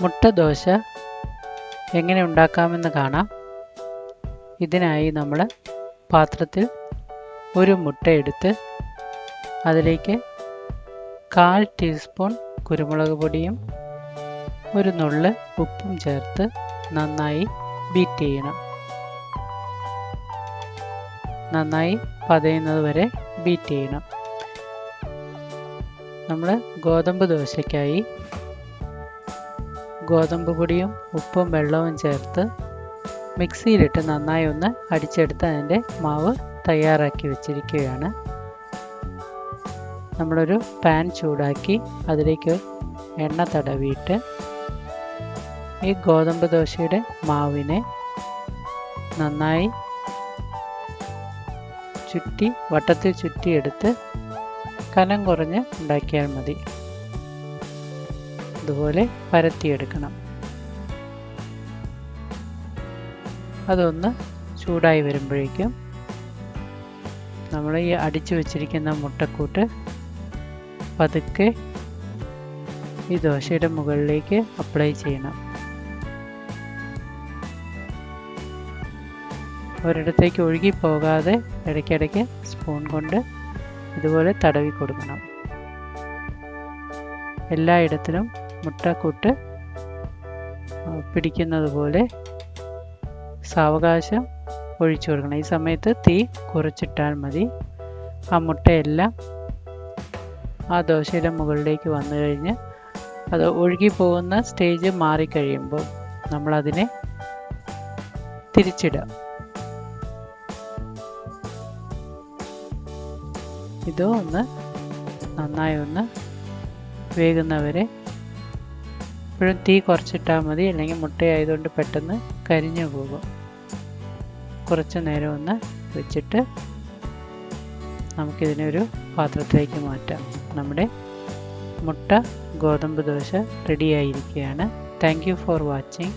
മുട്ട ദോശ എങ്ങനെ ഉണ്ടാക്കാമെന്ന് കാണാം. ഇതിനായി നമ്മൾ പാത്രത്തിൽ ഒരു മുട്ട എടുത്ത് അതിലേക്ക് 1/4 ടീസ്പൂൺ കുരുമുളക് പൊടിയും ഒരു നുള്ള് ഉപ്പും ചേർത്ത് നന്നായി ബീറ്റ് ചെയ്യണം. നന്നായി പതയുന്നത് വരെ ബീറ്റ് ചെയ്യണം. നമ്മൾ ഗോതമ്പ് ദോശയ്ക്കായി ഗോതമ്പ് പൊടിയും ഉപ്പും വെള്ളവും ചേർത്ത് മിക്സിയിലിട്ട് നന്നായി ഒന്ന് അടിച്ചെടുത്ത് അതിൻ്റെ മാവ് തയ്യാറാക്കി വെച്ചിരിക്കുകയാണ്. നമ്മളൊരു പാൻ ചൂടാക്കി അതിലേക്ക് എണ്ണ തടവിയിട്ട് ഈ ഗോതമ്പ് ദോശയുടെ മാവിനെ നന്നായി വട്ടത്തിൽ ചുറ്റിയെടുത്ത് കനം കുറഞ്ഞ് ഉണ്ടാക്കിയാൽ മതി. ഇതുപോലെ പരത്തിയെടുക്കണം. അതൊന്ന് ചൂടായി വരുമ്പോഴേക്കും നമ്മൾ ഈ അടിച്ചു വച്ചിരിക്കുന്ന മുട്ടക്കൂട്ട് പതുക്കെ ഈ ദോശയുടെ മുകളിലേക്ക് അപ്ലൈ ചെയ്യണം. ഒരിടത്തേക്ക് ഒഴുകി പോകാതെ ഇടയ്ക്കിടയ്ക്ക് സ്പൂൺ കൊണ്ട് ഇതുപോലെ തടവി കൊടുക്കണം. എല്ലായിടത്തിലും മുട്ടക്കൂട്ട് പിടിക്കുന്നത് പോലെ സാവകാശം ഒഴിച്ചു കൊടുക്കണം. ഈ സമയത്ത് തീ കുറച്ചിട്ടാൽ മതി. ആ മുട്ടയെല്ലാം ആ ദോശയുടെ മുകളിലേക്ക് വന്നു കഴിഞ്ഞ് അത് ഒഴുകി പോകുന്ന സ്റ്റേജ് മാറിക്കഴിയുമ്പോൾ നമ്മളതിനെ തിരിച്ചിടാം. ഇത് നന്നായി വേകുന്നവരെ ഇപ്പോഴും തീ കുറച്ചിട്ടാൽ മതി, അല്ലെങ്കിൽ മുട്ടയായതുകൊണ്ട് പെട്ടെന്ന് കരിഞ്ഞു പോകും. കുറച്ച് നേരം വെച്ചിട്ട് നമുക്കിതിനെ ഒരു പാത്രത്തിലേക്ക് മാറ്റാം. നമ്മുടെ മുട്ട ഗോതമ്പ് ദോശ റെഡിയായിരിക്കുകയാണ്. Thank you for watching.